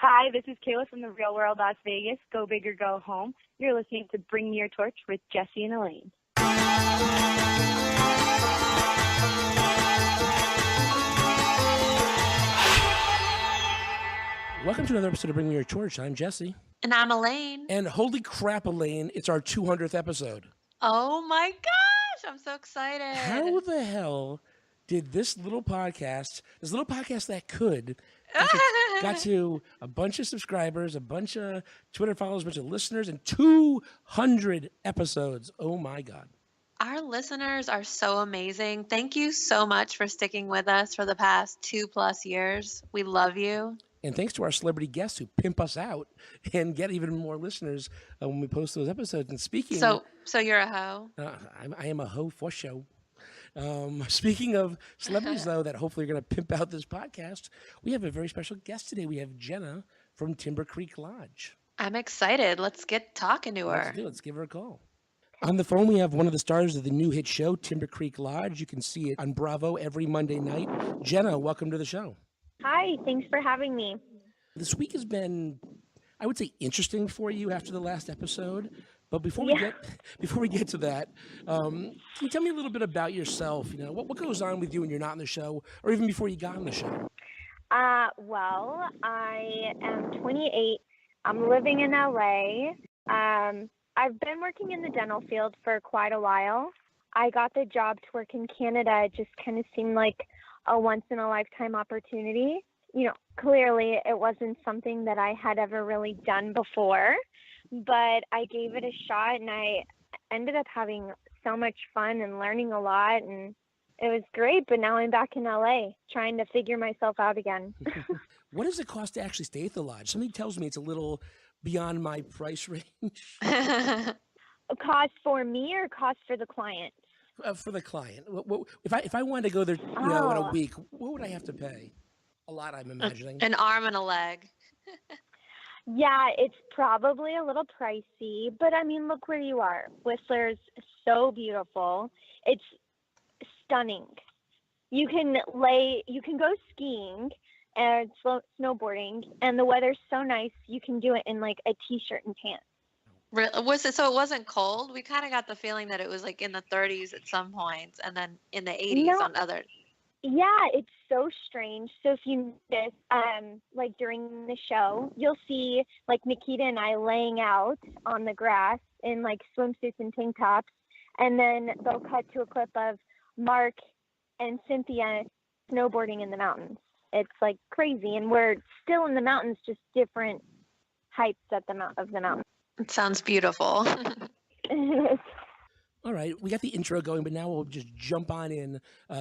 Hi, this is Kayla from the Real World Las Vegas. Go big or go home. You're listening to Bring Me Your Torch with Jesse and Elaine. Welcome to another episode of Bring Me Your Torch. I'm Jesse. And I'm Elaine. And holy crap, Elaine, it's our 200th episode. Oh my gosh, I'm so excited. How the hell did this little podcast that could, got to a bunch of subscribers, a bunch of Twitter followers, a bunch of listeners, and 200 episodes? Oh my God. Our listeners are so amazing. Thank you so much for sticking with us for the past 2+ years. We love you. And thanks to our celebrity guests who pimp us out and get even more listeners when we post those episodes. And speaking, so you're a hoe. I am a hoe for show. Speaking of celebrities, though, that hopefully are going to pimp out this podcast, we have a very special guest today. We have Jenna from Timber Creek Lodge. I'm excited. Let's get talking to her. Let's give her a call. On the phone, we have one of the stars of the new hit show, Timber Creek Lodge. You can see it on Bravo every Monday night. Jenna, welcome to the show. Hi, thanks for having me. This week has been, I would say, interesting for you after the last episode. But before we get to that, can you tell me a little bit about yourself? You know, what goes on with you when you're not in the show, or even before you got on the show? Well, I am 28. I'm living in LA. I've been working in the dental field for quite a while. I got the job to work in Canada. It just kind of seemed like a once-in-a-lifetime opportunity. You know, clearly it wasn't something that I had ever really done before, but I gave it a shot and I ended up having so much fun and learning a lot, and it was great. But now I'm back in LA trying to figure myself out again. What does it cost to actually stay at the lodge? Something tells me it's a little beyond my price range. Cost for me or cost for the client? For the client. If I wanted to go there, in a week, what would I have to pay? A lot, I'm imagining. An arm and a leg. Yeah, it's probably a little pricey, but I mean, look where you are. Whistler's so beautiful. It's stunning. You can go skiing and snowboarding, and the weather's so nice. You can do it in like a t-shirt and pants. So it wasn't cold? We kind of got the feeling that it was like in the 30s at some points, and then in the 80s on others. Yeah, it's so strange. So if you notice, like during the show, you'll see like Nikita and I laying out on the grass in like swimsuits and tank tops, and then they'll cut to a clip of Mark and Cynthia snowboarding in the mountains. It's like crazy, and we're still in the mountains, just different heights of the mountain. It sounds beautiful. All right, we got the intro going, but now we'll just jump on in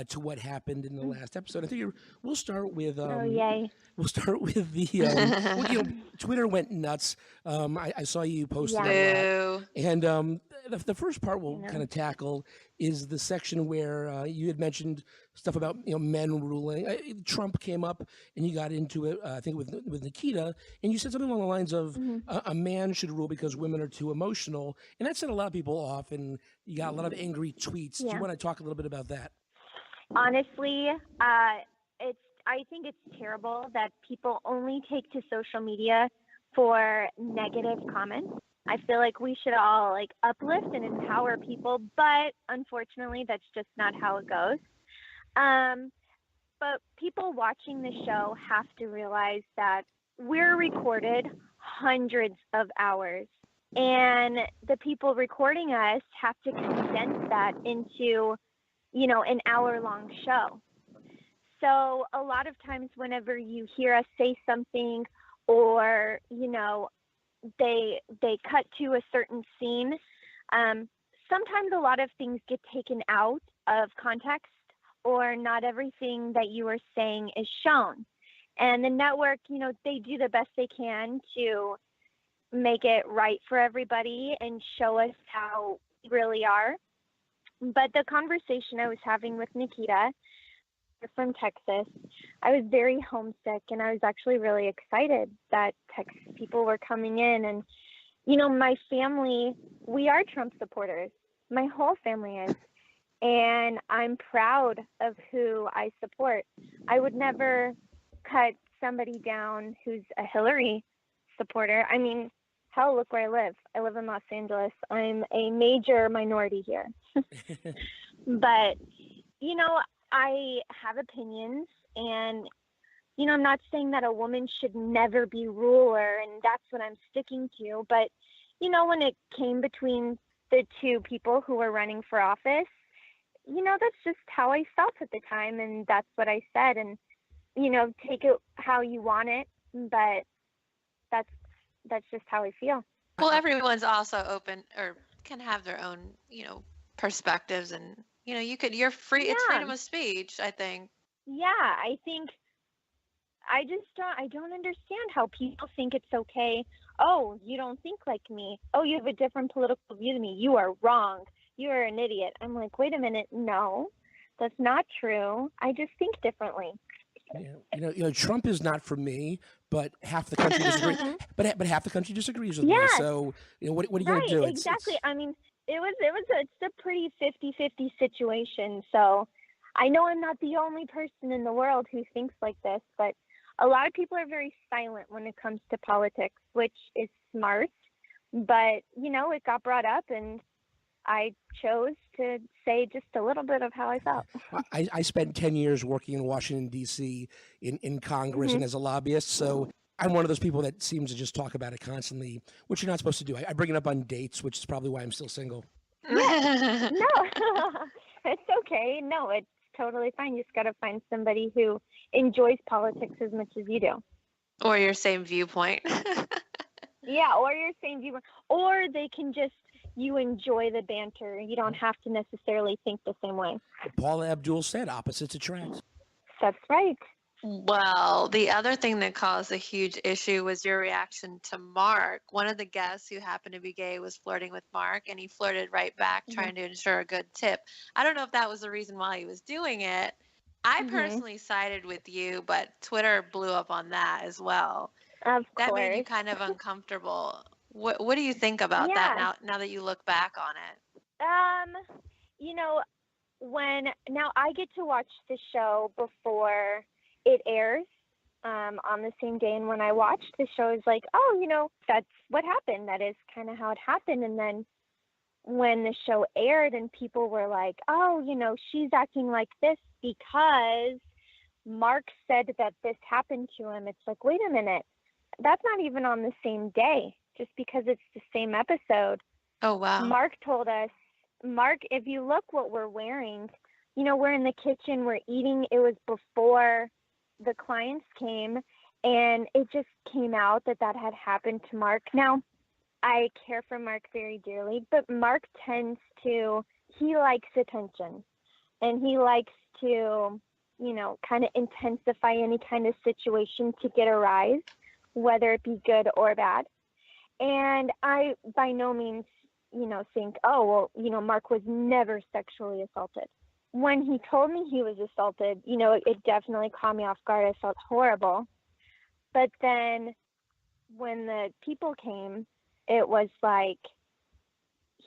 to what happened in the last episode. I think we'll start with. Yay! We'll start with the. Twitter went nuts. I saw you posted a lot, and the first part we'll kind of tackle is the section where you had mentioned stuff about men ruling. Trump came up, and you got into it. I think with Nikita, and you said something along the lines of a man should rule because women are too emotional, and that set a lot of people off, and you got a lot of angry tweets. Do you want to talk a little bit about that? Honestly, I think it's terrible that people only take to social media for negative comments. I feel like we should all like uplift and empower people, but unfortunately that's just not how it goes. But people watching the show have to realize that we're recorded hundreds of hours, and the people recording us have to condense that into, an hour-long show. So a lot of times whenever you hear us say something or, they cut to a certain scene, sometimes a lot of things get taken out of context, or not everything that you are saying is shown. And the network, they do the best they can to make it right for everybody and show us how we really are. But the conversation I was having with Nikita from Texas, I was very homesick, and I was actually really excited that Texas people were coming in. And, my family, we are Trump supporters. My whole family is. And I'm proud of who I support. I would never cut somebody down who's a Hillary supporter. I mean, hell, look where I live. I live in Los Angeles. I'm a major minority here. But, you know, I have opinions, and, you know, I'm not saying that a woman should never be ruler, and that's what I'm sticking to. But, you know, when it came between the two people who were running for office, you know, that's just how I felt at the time, and that's what I said. And, you know, take it how you want it, but that's just how I feel. Well, everyone's also open or can have their own, you know, perspectives, and, you know, you're free. It's freedom of speech, I think. Yeah, I think I don't understand how people think it's okay. Oh, you don't think like me. Oh, you have a different political view than me. You are wrong. You are an idiot. I'm like, wait a minute. No, that's not true. I just think differently. Yeah, you know, Trump is not for me, but half the country disagrees. but half the country disagrees with me. So, you know, what are you going to do? Exactly. I mean, it's a pretty 50-50 situation. So, I know I'm not the only person in the world who thinks like this, but a lot of people are very silent when it comes to politics, which is smart. But, you know, it got brought up, and I chose to say just a little bit of how I felt. I spent 10 years working in Washington, D.C. in Congress and as a lobbyist. So I'm one of those people that seems to just talk about it constantly, which you're not supposed to do. I bring it up on dates, which is probably why I'm still single. Yeah. No, it's okay. No, it's totally fine. You just got to find somebody who enjoys politics as much as you do. Or your same viewpoint. Yeah, or your same viewpoint. Or they can just, you enjoy the banter. You don't have to necessarily think the same way. Paula Abdul said, opposites attract. That's right. Well, the other thing that caused a huge issue was your reaction to Mark. One of the guests who happened to be gay was flirting with Mark, and he flirted right back, trying to ensure a good tip. I don't know if that was the reason why he was doing it. I personally sided with you, but Twitter blew up on that as well. Of that course. made you kind of uncomfortable. What do you think about that now that you look back on it? You know, now I get to watch the show before it airs on the same day, and when I watched the show, it's like, oh, you know, that's what happened. That is kind of how it happened. And then when the show aired and people were like, oh, you know, she's acting like this because Mark said that this happened to him. It's like, wait a minute, that's not even on the same day, just because it's the same episode. Oh, wow. Mark told us, if you look what we're wearing, you know, we're in the kitchen, we're eating. It was before the clients came, and it just came out that had happened to Mark. Now, I care for Mark very dearly, but Mark he likes attention, and he likes to, you know, kind of intensify any kind of situation to get a rise, whether it be good or bad. And I, by no means, you know, think, oh, well, you know, Mark was never sexually assaulted. When he told me he was assaulted, you know, it definitely caught me off guard. I felt horrible. But then when the people came, it was like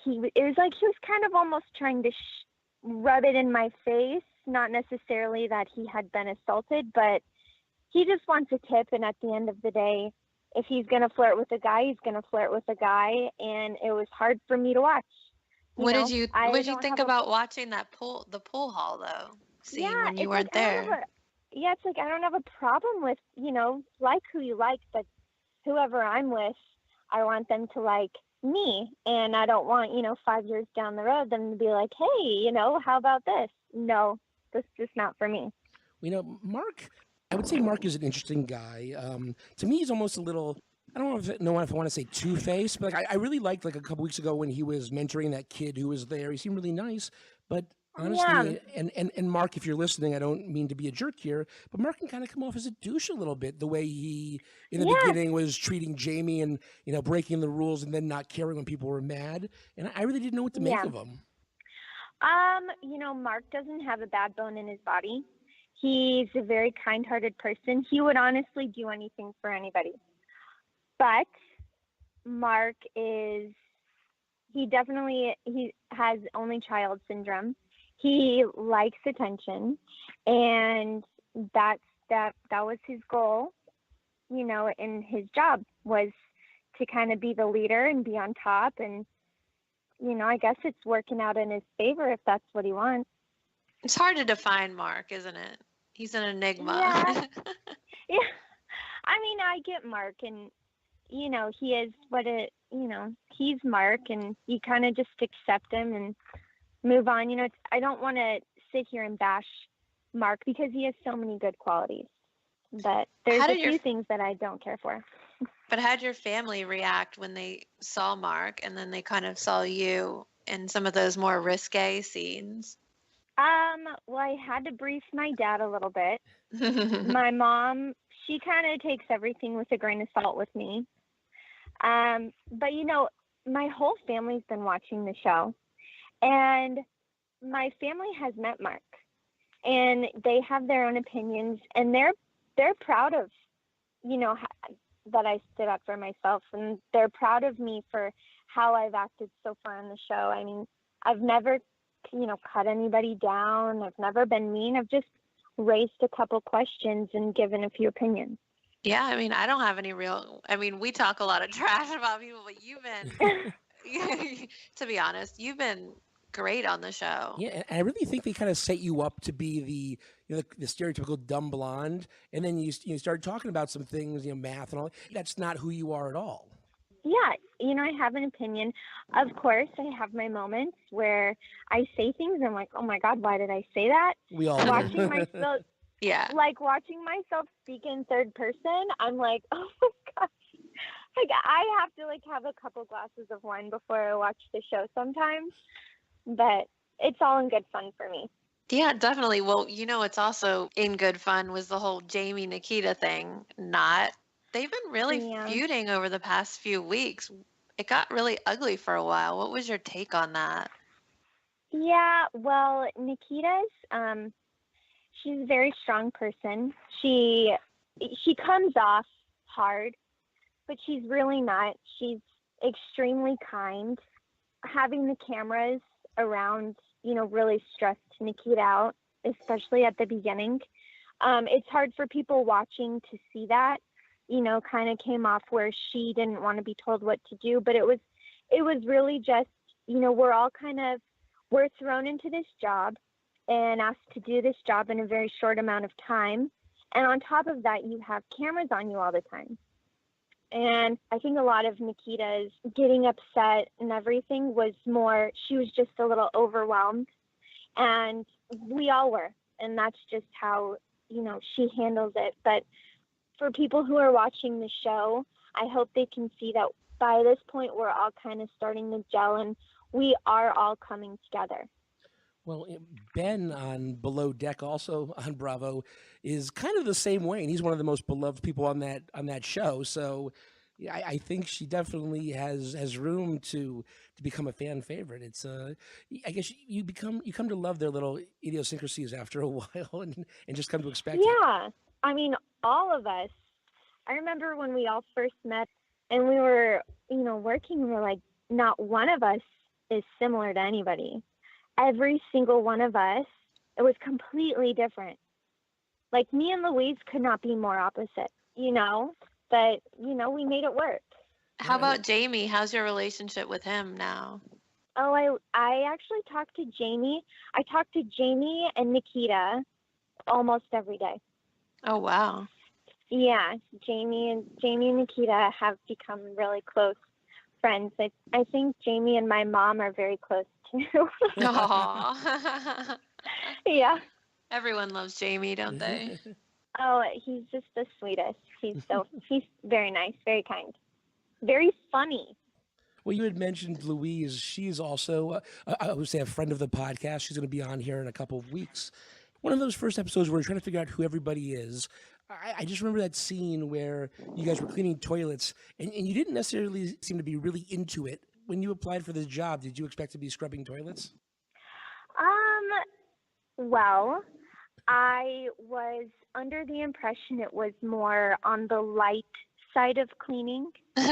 he was kind of almost trying to rub it in my face. Not necessarily that he had been assaulted, but he just wants a tip. And at the end of the day, if he's going to flirt with a guy, he's going to flirt with a guy. And it was hard for me to watch. What did you think about watching the pool hall though? When you weren't there. It's like, I don't have a problem with, you know, like who you like, but whoever I'm with, I want them to like me. And I don't want, you know, 5 years down the road, them to be like, hey, you know, how about this? No, this is just not for me. You know, I would say Mark is an interesting guy. To me, he's almost a little, I don't know if I want to say two-faced, but I really liked, like, a couple weeks ago when he was mentoring that kid who was there. He seemed really nice, but honestly, and Mark, if you're listening, I don't mean to be a jerk here, but Mark can kind of come off as a douche a little bit, the way he, in the beginning, was treating Jamie and, you know, breaking the rules and then not caring when people were mad. And I really didn't know what to make of him. You know, Mark doesn't have a bad bone in his body. He's a very kind-hearted person. He would honestly do anything for anybody. But Mark he has only child syndrome. He likes attention, and that was his goal. in his job was to kind of be the leader and be on top. And, I guess it's working out in his favor if that's what he wants. It's hard to define Mark, isn't it? He's an enigma. Yeah. Yeah. I mean, I get Mark, and, he is he's Mark, and you kind of just accept him and move on. I don't want to sit here and bash Mark because he has so many good qualities, but there's a few things that I don't care for. But how did your family react when they saw Mark and then they kind of saw you in some of those more risque scenes? Well, I had to brief my dad a little bit. My mom, she kind of takes everything with a grain of salt with me. But my whole family's been watching the show, and my family has met Mark, and they have their own opinions, and they're proud of, that I stood up for myself, and they're proud of me for how I've acted so far on the show. I mean, I've never, cut anybody down. I've never been mean. I've just raised a couple questions and given a few opinions. Yeah, I mean, I don't have any we talk a lot of trash about people, but you've been, to be honest, you've been great on the show. Yeah, and I really think they kind of set you up to be the stereotypical dumb blonde, and then you start talking about some things, math and all. That's not who you are at all. Yeah, I have an opinion. Of course, I have my moments where I say things and I'm like, oh my God, why did I say that? We all watching myself. Yeah. Like watching myself speak in third person, I'm like, oh my gosh. Like I have to have a couple glasses of wine before I watch the show sometimes. But it's all in good fun for me. Yeah, definitely. Well, it's also in good fun was the whole Jamie Nikita thing. They've been really feuding over the past few weeks. It got really ugly for a while. What was your take on that? Yeah, well, Nikita's she's a very strong person. She comes off hard, but she's really not. She's extremely kind. Having the cameras around, really stressed Nikita out, especially at the beginning. It's hard for people watching to see that, kind of came off where she didn't want to be told what to do, but it was really just, we're thrown into this job and asked to do this job in a very short amount of time. And on top of that, you have cameras on you all the time. And I think a lot of Nikita's getting upset and everything was more, she was just a little overwhelmed. And we all were. And that's just how, she handles it. But for people who are watching the show, I hope they can see that by this point, we're all kind of starting to gel and we are all coming together. Well, Ben on Below Deck, also on Bravo, is kind of the same way, and he's one of the most beloved people on that show. So, yeah, I think she definitely has room to become a fan favorite. It's I guess you come to love their little idiosyncrasies after a while, and just come to expect. Yeah, I mean, all of us. I remember when we all first met, and we were working. We were like, not one of us is similar to anybody. Every single one of us, it was completely different. Like me and Louise could not be more opposite, but, we made it work. How about Jamie? How's your relationship with him now? Oh, I actually talk to Jamie. I talk to Jamie and Nikita almost every day. Oh, wow. Yeah, Jamie and Nikita have become really close friends. I think Jamie and my mom are very close too. Aww. Yeah. Everyone loves Jamie, don't they? Oh, he's just the sweetest. He's very nice, very kind, very funny. Well, you had mentioned Louise. She's also, I would say, a friend of the podcast. She's going to be on here in a couple of weeks. One of those first episodes where we're trying to figure out who everybody is. I just remember that scene where you guys were cleaning toilets, and you didn't necessarily seem to be really into it. When you applied for this job, did you expect to be scrubbing toilets? Well, I was under the impression it was more on the light side of cleaning. But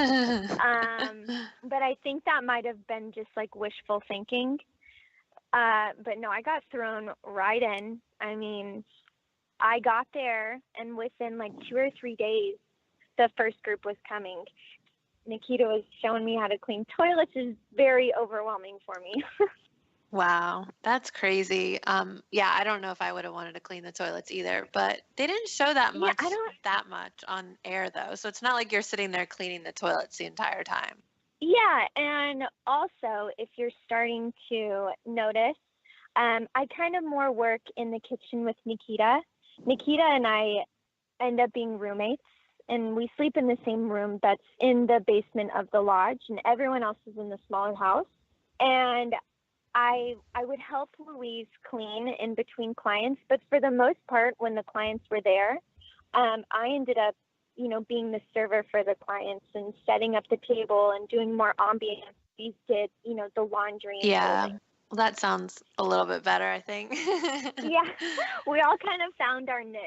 I think that might have been just like wishful thinking. But no, I got thrown right in. I mean, I got there and within like 2 or 3 days, the first group was coming. Nikita was showing me how to clean toilets. Is very overwhelming for me. Wow, that's crazy. Yeah, I don't know if I would have wanted to clean the toilets either, but they didn't show that much on air though. So it's not like you're sitting there cleaning the toilets the entire time. Yeah, and also if you're starting to notice, I kind of more work in the kitchen with Nikita. Nikita and I end up being roommates, and we sleep in the same room that's in the basement of the lodge, and everyone else is in the smaller house. And I would help Louise clean in between clients, but for the most part, when the clients were there, I ended up, being the server for the clients and setting up the table and doing more ambiance. These did, the laundry and folding. Well, that sounds a little bit better, I think. Yeah, we all kind of found our niche.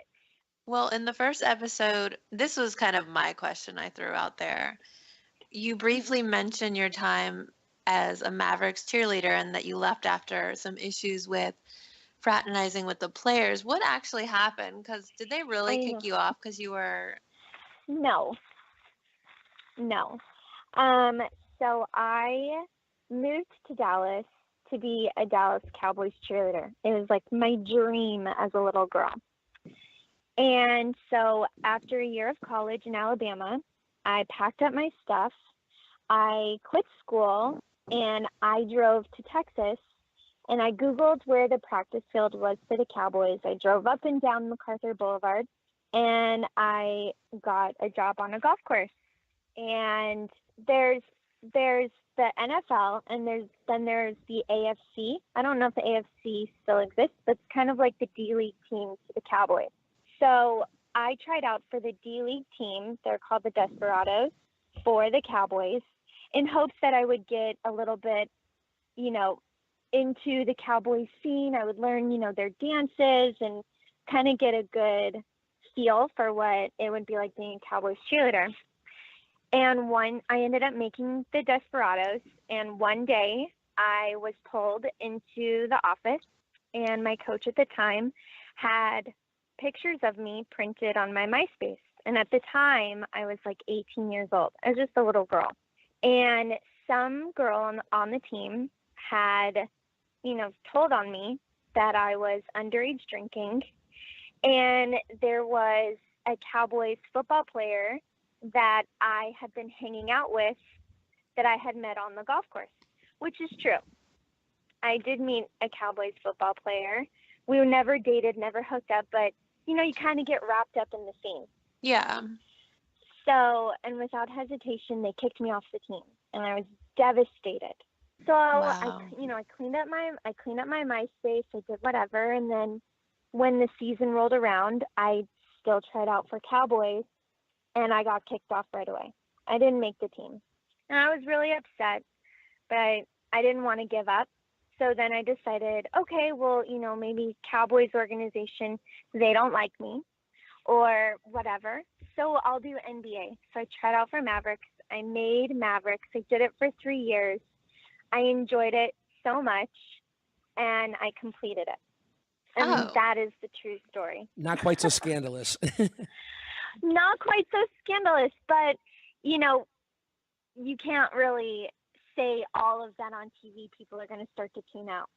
Well, in the first episode, this was kind of my question I threw out there. You briefly mentioned your time as a Mavericks cheerleader and that you left after some issues with fraternizing with the players. What actually happened? Because did they really kick you off because you were... No. So I moved to Dallas to be a Dallas Cowboys cheerleader. It was like my dream as a little girl. And so after a year of college in Alabama, I packed up my stuff. I quit school and I drove to Texas, and I Googled where the practice field was for the Cowboys. I drove up and down MacArthur Boulevard, and I got a job on a golf course. And there's the NFL, and there's the AFC. I don't know if the AFC still exists, but it's kind of like the D-League team to the Cowboys. So I tried out for the D-League team. They're called the Desperados for the Cowboys, in hopes that I would get a little bit, into the Cowboys scene. I would learn, their dances and kind of get a good feel for what it would be like being a Cowboys cheerleader. And I ended up making the Desperados. And one day I was pulled into the office, and my coach at the time had pictures of me printed on my MySpace. And at the time I was like 18 years old. I was just a little girl. And some girl on the team had, told on me that I was underage drinking. And there was a Cowboys football player that I had been hanging out with that I had met on the golf course, which is true. I did meet a Cowboys football player. We were never dated, never hooked up, but, you kind of get wrapped up in the scene. Yeah. So, and without hesitation, they kicked me off the team, and I was devastated. So wow. I cleaned up my MySpace. I did whatever, and then when the season rolled around, I still tried out for Cowboys, and I got kicked off right away. I didn't make the team, and I was really upset, but I didn't want to give up. So then I decided, okay, well, maybe Cowboys organization, they don't like me or whatever. So I'll do NBA. So I tried out for Mavericks. I made Mavericks. I did it for 3 years. I enjoyed it so much, and I completed it. And that is the true story. Not quite so scandalous. Not quite so scandalous, but, you can't really say all of that on TV. People are going to start to tune out.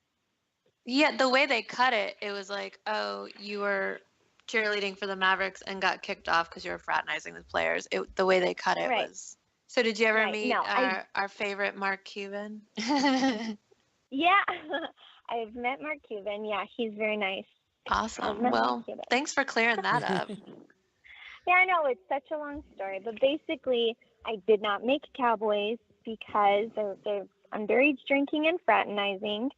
Yeah, the way they cut it, it was like, oh, you were cheerleading for the Mavericks and got kicked off because you were fraternizing with players. The way they cut it was. So did you ever meet our favorite Mark Cuban? Yeah, I've met Mark Cuban. Yeah, he's very nice. Awesome. Well, thanks for clearing that up. Yeah, I know. It's such a long story. But basically, I did not make Cowboys because of underage drinking and fraternizing,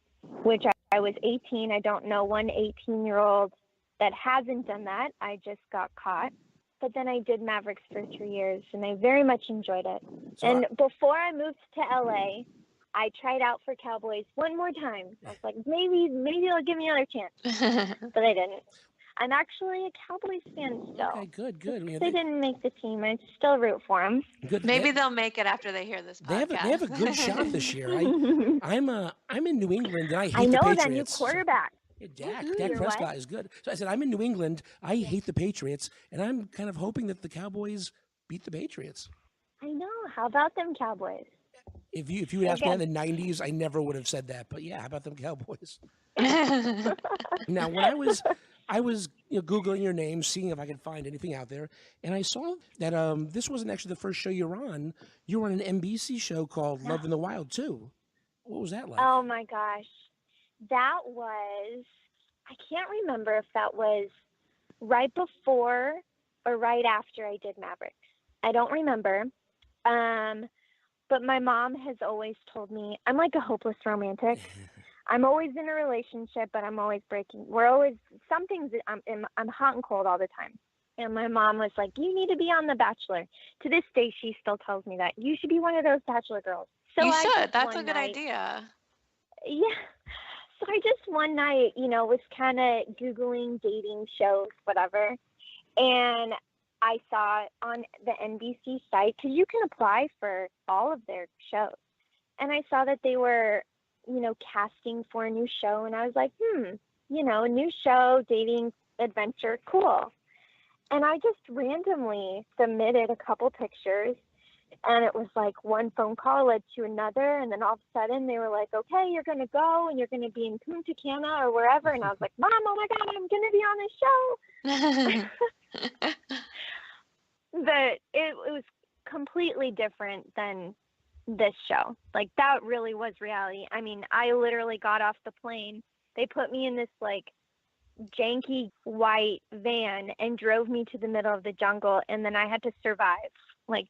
which I was 18. I don't know one 18-year-old that hasn't done that. I just got caught. But then I did Mavericks for 3 years, and I very much enjoyed it. And before I moved to LA, I tried out for Cowboys one more time. I was like, maybe they'll give me another chance. But they didn't. I'm actually a Cowboys fan still. Okay, good. They didn't make the team. I still root for them. Good. Maybe they'll make it after they hear this podcast. They have a good shot this year. I'm in New England, and I hate the Patriots. I know that new quarterback. Dak Prescott is good. So I said, I'm in New England. I hate the Patriots, and I'm kind of hoping that the Cowboys beat the Patriots. I know. How about them Cowboys? If you had asked me in the 90s, I never would have said that. But yeah, how about them Cowboys? Now, when I was Googling your name, seeing if I could find anything out there, and I saw that this wasn't actually the first show you were on. You were on an NBC show called Love in the Wild too. What was that like? Oh my gosh, that was, I can't remember if that was right before or right after I did Mavericks. I don't remember. But my mom has always told me I'm like a hopeless romantic. I'm always in a relationship, but I'm always breaking. I'm hot and cold all the time. And my mom was like, you need to be on The Bachelor. To this day, she still tells me that. You should be one of those Bachelor girls. So you should. That's a good idea. Yeah. So I just one night, was kind of Googling dating shows, whatever. And I saw on the NBC site, because you can apply for all of their shows. And I saw that they were, casting for a new show. And I was like, a new show, dating, adventure, cool. And I just randomly submitted a couple pictures. And it was like one phone call led to another. And then all of a sudden they were like, okay, you're going to go and you're going to be in Punta Cana or wherever. And I was like, Mom, oh my God, I'm going to be on this show. But it was completely different than this show. Like, that really was reality. I mean, I literally got off the plane. They put me in this like janky white van and drove me to the middle of the jungle. And then I had to survive. Like,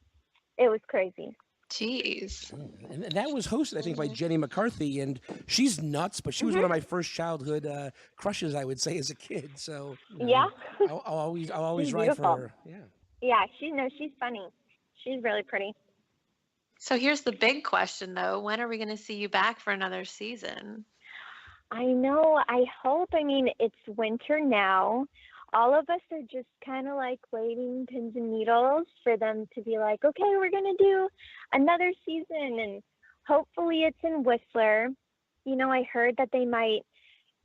it was crazy. Jeez. And that was hosted, I think, by Jenny McCarthy, and she's nuts, but she was one of my first childhood crushes, I would say, as a kid. So yeah, I'll always ride beautiful. for her. Yeah. Yeah, she's funny. She's really pretty. So here's the big question, though. When are we going to see you back for another season? I know. I hope. I mean, it's winter now. All of us are just kind of like waiting pins and needles for them to be like, okay, we're going to do another season. And hopefully it's in Whistler. I heard that they might,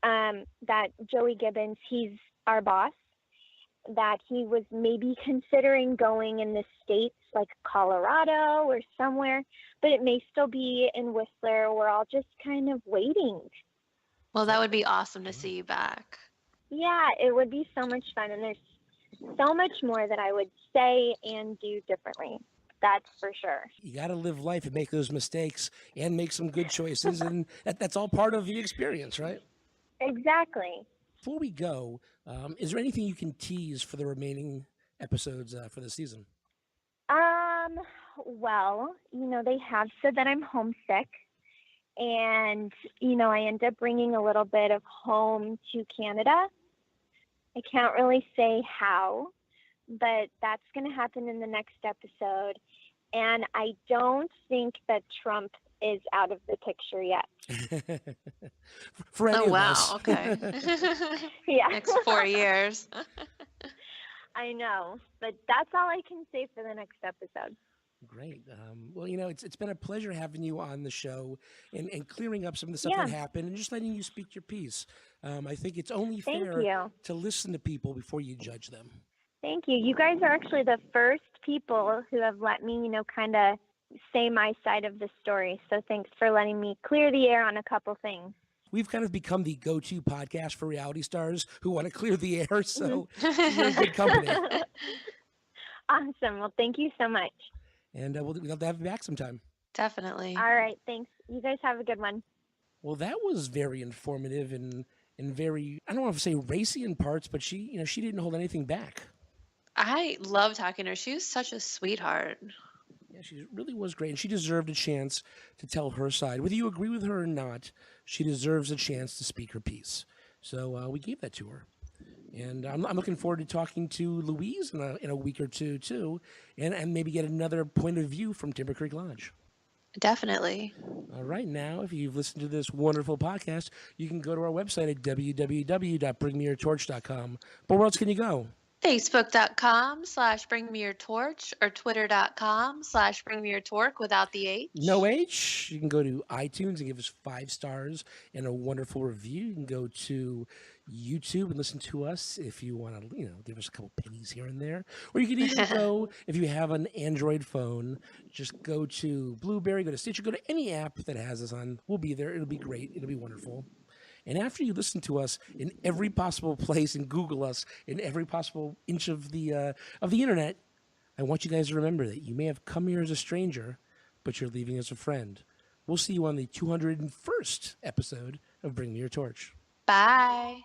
that Joey Gibbons, he's our boss, that he was maybe considering going in the States, like Colorado or somewhere, but it may still be in Whistler. We're all just kind of waiting. Well, that would be awesome to see you back. Yeah, it would be so much fun. And there's so much more that I would say and do differently. That's for sure. You got to live life and make those mistakes and make some good choices. And that's all part of the experience, right? Exactly. Before we go, is there anything you can tease for the remaining episodes for the season? Well, they have said that I'm homesick. And, I end up bringing a little bit of home to Canada. I can't really say how, but that's going to happen in the next episode. And I don't think that Trump is out of the picture yet. For any of us. Okay. Yeah. Next 4 years. I know, but that's all I can say for the next episode. Great. Well, it's been a pleasure having you on the show and clearing up some of the stuff that happened and just letting you speak your piece. I think it's only fair to listen to people before you judge them. Thank you. You guys are actually the first people who have let me, kind of say my side of the story. So thanks for letting me clear the air on a couple things. We've kind of become the go-to podcast for reality stars who want to clear the air. So you're in good company. Awesome. Well, thank you so much. And we'll have to have you back sometime. Definitely. All right. Thanks. You guys have a good one. Well, that was very informative and very, I don't want to say racy in parts, but she didn't hold anything back. I love talking to her. She was such a sweetheart. Yeah, she really was great. And she deserved a chance to tell her side. Whether you agree with her or not, she deserves a chance to speak her piece. So we gave that to her. And I'm looking forward to talking to Louise in a week or two, too, and maybe get another point of view from Timber Creek Lodge. Definitely. All right. Now, if you've listened to this wonderful podcast, you can go to our website at www.bringmeyourtorch.com. But where else can you go? Facebook.com/bringmeyourtorch or Twitter.com/bringmeyourtorch without the H. No H. You can go to iTunes and give us 5 stars and a wonderful review. You can go to YouTube and listen to us if you want to, give us a couple pennies here and there. Or you can even go, if you have an Android phone, just go to Blueberry, go to Stitcher, go to any app that has us on. We'll be there. It'll be great. It'll be wonderful. And after you listen to us in every possible place and Google us in every possible inch of the internet, I want you guys to remember that you may have come here as a stranger, but you're leaving as a friend. We'll see you on the 201st episode of Bring Me Your Torch. Bye.